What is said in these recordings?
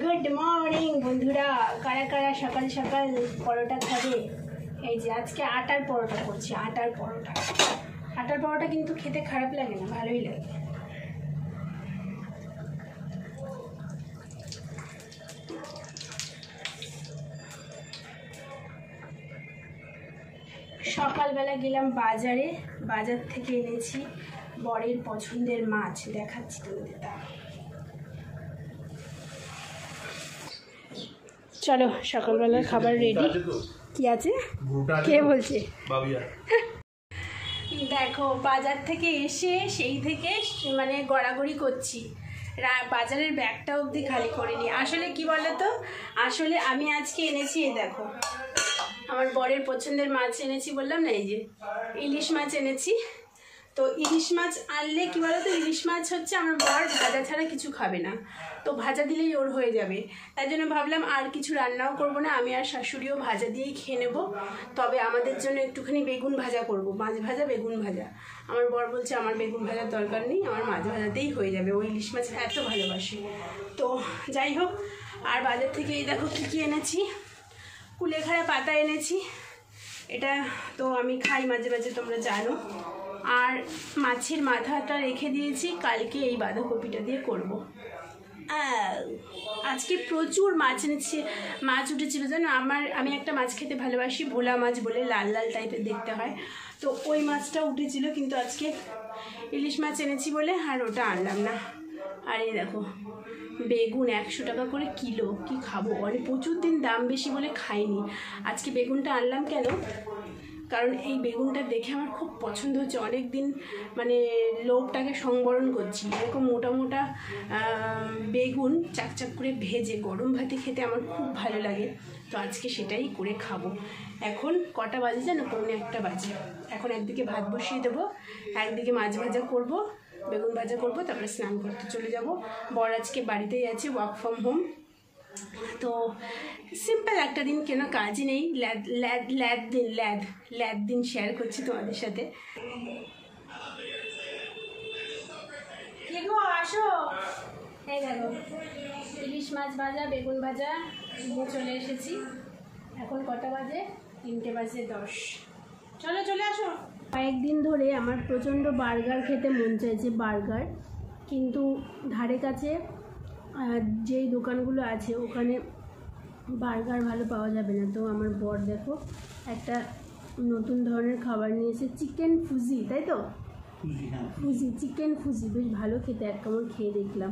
Good morning বন্ধুরা, কারা কারা সকাল সকাল পরোটা খাবে? এই যে আজকে আটার পরোটা করছি। আটার পরোটা কিন্তু খেতে খারাপ লাগে না, ভালোই লাগে। সকালবেলা গেলাম বাজারে, বাজার থেকে এনেছি বরের পছন্দের মাছ, দেখাচ্ছি তোমাদের। তা চলো, সকালবেলার খাবার রেডি। কি আছে? কে বলছে? দেখো, বাজার থেকে এসে সেই থেকে মানে গড়াগড়ি করছি, বাজারের ব্যাগটা অবধি খালি করিনি। আসলে কি বলো তো, আসলে আমি আজকে এনেছি, এই দেখো আমার বরের পছন্দের মাছ এনেছি, বললাম না, এই যে ইলিশ মাছ এনেছি। তো ইলিশ মাছ আনলে কি বলো তো, ইলিশ মাছ হচ্ছে আমার বর ভাজা ছাড়া কিছু খাবে না, তো ভাজা দিলেই ওর হয়ে যাবে। তাই জন্য ভাবলাম আর কিছু রান্নাও করব না, আমি আর শাশুড়িও ভাজা দিয়েই খেয়ে নেবো। তবে আমাদের জন্য একটুখানি বেগুন ভাজা করব, মাছ ভাজা বেগুন ভাজা। আমার বর বলছে আমার বেগুন ভাজার দরকার নেই, আমার মাছ ভাজাতেই হয়ে যাবে, ওই ইলিশ মাছ এত ভালোবাসি। তো যাই হোক, আর বাজার থেকে এই দেখো কী কী এনেছি। কুলেখাড়া পাতা এনেছি, এটা তো আমি খাই মাঝে মাঝে, তোমরা জানো। আর মাছের মাথাটা রেখে দিয়েছি, কালকে এই বাঁধাকপিটা দিয়ে করব। আজকে প্রচুর মাছ এনেছি, মাছ উঠেছিল জানো। আমি একটা মাছ খেতে ভালোবাসি, ভোলা মাছ বলে, লাল লাল টাইপের দেখতে হয়, তো ওই মাছটা উঠেছিল। কিন্তু আজকে ইলিশ মাছ এনেছি বলে আর ওটা আনলাম না। আর এই দেখো বেগুন 100 টাকা করে কিলো, কি খাবো, মানে প্রচুর দিন দাম বেশি বলে খাইনি। আজকে বেগুনটা আনলাম কেন, কারণ এই বেগুনটা দেখে আমার খুব পছন্দ হচ্ছে, অনেক দিন মানে লোভটাকে সংবরণ করছি। এরকম মোটা মোটা বেগুন চাকচাক করে ভেজে গরম ভাতে খেতে আমার খুব ভালো লাগে, তো আজকে সেটাই করে খাবো। এখন কটা বাজে জানো? 1:45 বাজে। এখন একদিকে ভাত বসিয়ে দেবো, একদিকে মাছ ভাজা করব, বেগুন ভাজা করব, তারপরে স্নান করতে চলে যাব। বর আজকে বাড়িতেই আছে, ওয়ার্ক ফ্রম হোম। তো সিম্পল একটা দিন, কেন কাজই নেই, ল্যাদ দিন শেয়ার করছি তোমাদের সাথে। আসো, এই দেখো ইলিশ মাছ ভাজা বেগুন ভাজা নিয়ে চলে এসেছি। এখন কটা বাজে? 3:10। চলো চলে আসো। কয়েকদিন ধরে আমার প্রচণ্ড বার্গার খেতে মন চাইছে, বার্গার, কিন্তু ধারে কাছে যেই দোকানগুলো আছে ওখানে বার্গার ভালো পাওয়া যাবে না। তো আমার বর দেখো একটা নতুন ধরনের খাবার নিয়েছে, চিকেন ফুজি, তাই তো? ফুজি, চিকেন ফুজি, বেশ ভালো খেতে, এক কামড় খেয়ে দেখলাম।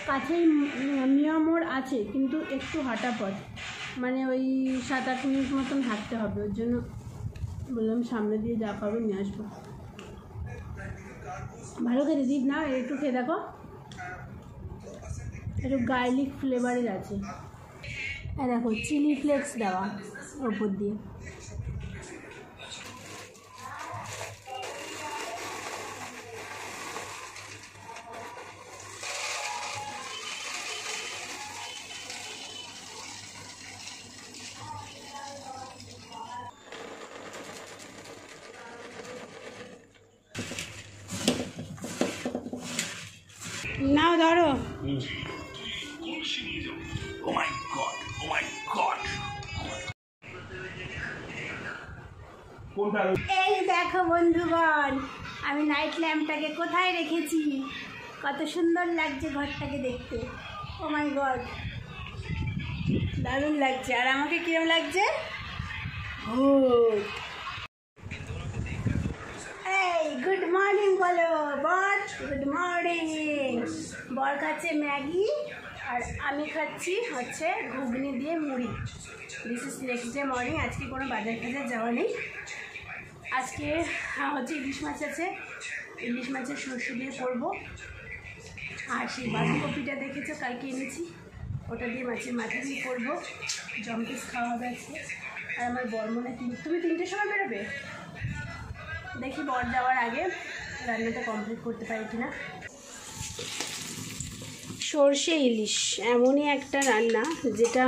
কাছেই মিয়া মোড় আছে, কিন্তু একটু হাঁটা পথ, মানে ওই 7-8 মিনিট মতন হাঁটতে হবে। ওর জন্য বললাম সামনে দিয়ে যা পাবে নিয়ে আসবো। ভালো খেতে, দীপ না একটু খেয়ে দেখো, একটু গার্লিক ফ্লেভারের আছে। দেখো চিলি ফ্লেক্স দেওয়া ওপর দিয়ে। নাও ধরো। এই দেখো বন্ধুগণ, আমি নাইট ল্যাম্পটাকে কোথায় রেখেছি, কত সুন্দর লাগছে ঘরটাকে দেখতে। ও মাই গড, দারুণ লাগছে। আর আমাকে কিরম লাগছে? এই গুড মর্নিং বলো বর, গুড মর্নিং। বর খাচ্ছে ম্যাগি আর আমি খাচ্ছি হচ্ছে ঘুগনি দিয়ে মুড়ি। This is next day morning. আজকে কোনো বাজার টাজার যাওয়া নেই। আজকে হচ্ছে ইলিশ মাছ আছে, ইলিশ মাছের সরষে দিয়ে করবো। আর সেই বাঁধাকপিটা দেখেছো কালকে এনেছি, ওটা দিয়ে মাছের মাথা দিয়ে করবো, জম্পিস খাওয়া হবে আজকে। আর আমার বর মনে তুমি 3টের সময় বেরোবে, দেখি বর যাওয়ার আগে রান্নাটা কমপ্লিট করতে পারি কিনা। সরষে ইলিশ এমনই একটা রান্না যেটা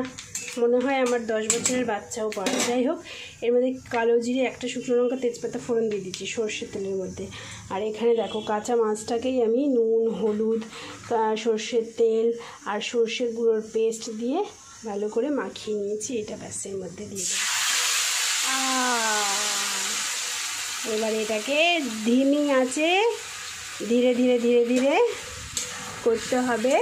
মনে হয় আমার 10 বছরের বাচ্চাও পারে। যাই হোক, এর মধ্যে কালো জিরে, একটা শুকনো লঙ্কা, তেজপাতা ফোড়ন দিয়ে দিচ্ছি সর্ষের তেলের মধ্যে। আর এখানে দেখো কাঁচা মাছটাকেই আমি নুন, হলুদ, সর্ষের তেল আর সর্ষের গুঁড়োর পেস্ট দিয়ে ভালো করে মাখিয়ে নিয়েছি। এটা ব্যাসের মধ্যে দিয়ে দেবো। এবার এটাকে ধিমি আঁচে ধীরে ধীরে ধীরে ধীরে করতে হবে।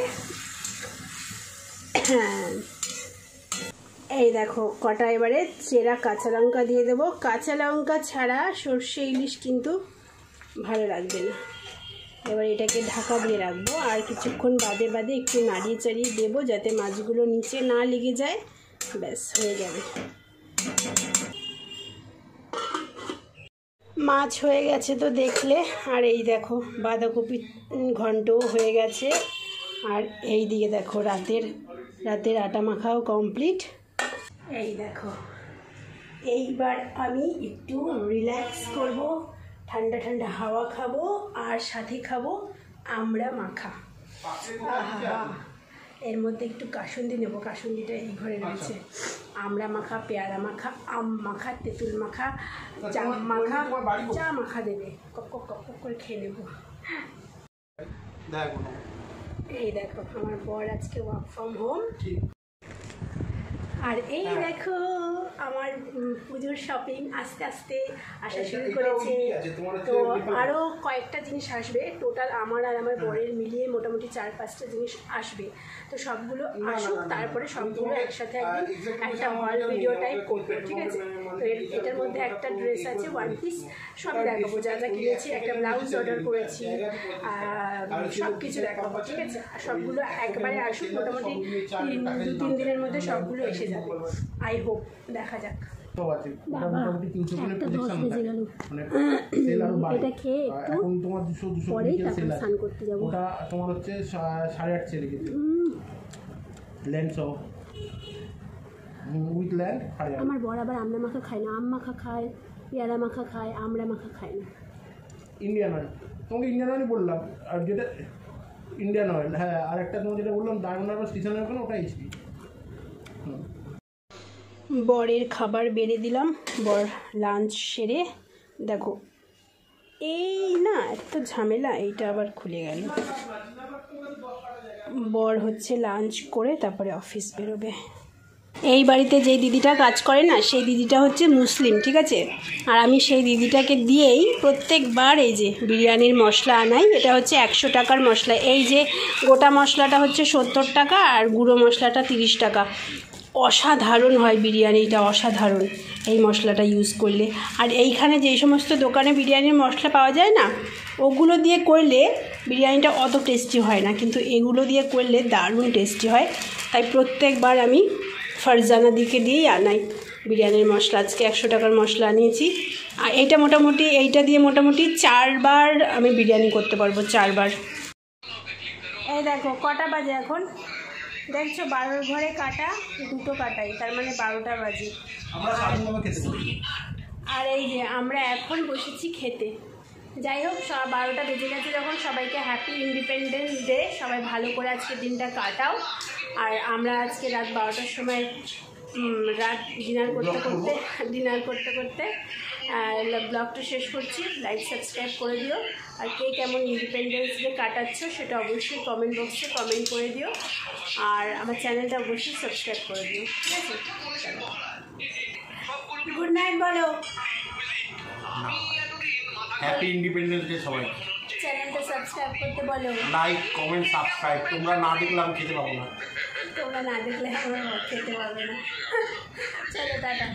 এই দেখো কটা এবারে চেরা কাঁচা লঙ্কা দিয়ে দেবো। কাঁচা লঙ্কা ছাড়া সর্ষে ইলিশ কিন্তু ভালো লাগবে না। এবার এটাকে ঢাকা দিয়ে রাখবো আর কিছুক্ষণ বাদে বাদে একটু নাড়িয়ে চাড়িয়ে দেবো যাতে মাছগুলো নিচে না লেগে যায়। ব্যাস হয়ে যাবে। মাছ হয়ে গেছে তো দেখলে। আর এই দেখো বাঁধাকপি ঘন্টও হয়ে গেছে। আর এই দিকে দেখো রাতের আটা মাখাও কমপ্লিট। এই দেখো এইবার আমি একটু রিল্যাক্স করব, ঠান্ডা ঠান্ডা হাওয়া খাবো আর সাথে খাবো আমড়া মাখা। এর মধ্যে একটু কাসুন্দি নেবো, কাসুন্দিটা এই ঘরে রয়েছে। আমড়া মাখা, পেয়ারা মাখা, আম মাখা, তেঁতুল মাখা, জাম মাখা, যা মাখা দেবে কক কক কক কক করে খেয়ে নেবো। এই দেখো আমার বর আজকে ওয়ার্ক ফ্রম হোম। আর এই দেখো আমার পুজোর শপিং আস্তে আস্তে আসা শুরু করেছে। তো আরও কয়েকটা জিনিস আসবে। টোটাল আমার আর আমার বরের মিলিয়ে মোটামুটি 4-5টা জিনিস আসবে। তো সবগুলো আসুক, তারপরে সবগুলো একসাথে একদিন একটা হল ভিডিও টাইপ করবো, ঠিক আছে? তো এটার মধ্যে একটা ড্রেস আছে, 1 পিস, সবই দেখাবো। যা যা কিনেছি, একটা ব্লাউজ অর্ডার করেছি, সব কিছু দেখাবো, ঠিক আছে? আর সবগুলো একবারে আসুক, মোটামুটি 2-3 দিনের মধ্যে সবগুলো এসে যাবে। আই হোপ, দেখা যাক। এটা খেয়ে একটু পরেই তারপর স্নান করতে যাবো। ওটা তোমার হচ্ছে 8:30 রেখেছে ল্যান্ড উইথ ল্যান্ড। আমার বর আবার আমড়া মাখা খায় না, আম মাখা খায়, পেয়ারা মাখা খায়, আমড়া মাখা খায় না। ইন্ডিয়ান অয়েল, তোমাকে ইন্ডিয়ান অয়েলই বললাম। আর যেটা ইন্ডিয়ান অয়েল, হ্যাঁ, আর একটা তোমার যেটা বললাম ডায়মন্ড হারবার স্টেশনের ওখানে, ওটা এইচপি। বরের খাবার বেড়ে দিলাম। বর লাঞ্চ সেরে দেখো এই না এত ঝামেলা, এইটা আবার খুলে গেল। বর হচ্ছে লাঞ্চ করে তারপরে অফিস বেরোবে। এই বাড়িতে যেই দিদিটা কাজ করে না, সেই দিদিটা হচ্ছে মুসলিম, ঠিক আছে? আর আমি সেই দিদিটাকে দিয়েই প্রত্যেকবার এই যে বিরিয়ানির মশলা আনাই। এটা হচ্ছে 100 টাকার মশলা। এই যে গোটা মশলাটা হচ্ছে 70 টাকা আর গুঁড়ো মশলাটা 30 টাকা। অসাধারণ হয় বিরিয়ানিটা, অসাধারণ এই মশলাটা ইউজ করলে। আর এইখানে যেই সমস্ত দোকানে বিরিয়ানির মশলা পাওয়া যায় না, ওগুলো দিয়ে করলে বিরিয়ানিটা অত টেস্টি হয় না, কিন্তু এগুলো দিয়ে করলে দারুণ টেস্টি হয়। তাই প্রত্যেকবার আমি ফারজানা দিকে দিয়েই আনাই বিরিয়ানির মশলা। আজকে 100 টাকার মশলা আনিয়েছি। আর এইটা দিয়ে মোটামুটি 4 বার আমি বিরিয়ানি করতে পারবো, 4 বার। এই দেখো কটা বাজে এখন, দেখছো 12-র ঘরে কাটা, 2টো কাটাই, তার মানে 12টা বাজে। আর এই যে আমরা এখন বসেছি খেতে। যাই হোক, 12টা বেজে গেছে যখন, সবাইকে হ্যাপি ইন্ডিপেন্ডেন্স ডে। সবাই ভালো করে আজকে দিনটা কাটাও। আর আমরা আজকে রাত 12টার সময় ডিনার করতে করতে ব্লগটা শেষ করছি। লাইক সাবস্ক্রাইব করে দিও। আর কে কেমন ইন্ডিপেন্ডেন্স ডে কাটাচ্ছ সেটা অবশ্যই কমেন্ট বক্সে কমেন্ট করে দিও। আর আমার চ্যানেলটা অবশ্যই সাবস্ক্রাইব করে দিও, ঠিক আছে? গুড নাইট বলো। হ্যাপি ইন্ডিপেন্ডেন্স ডে সবাই। চ্যানেলটা সাবস্ক্রাইব করতে বলো। Like, comment, subscribe. তোমরা না দেখলে আমি খেতে পাবো না। তোমরা না দেখলে আমার খেতে পারবে না। চলো টাটা।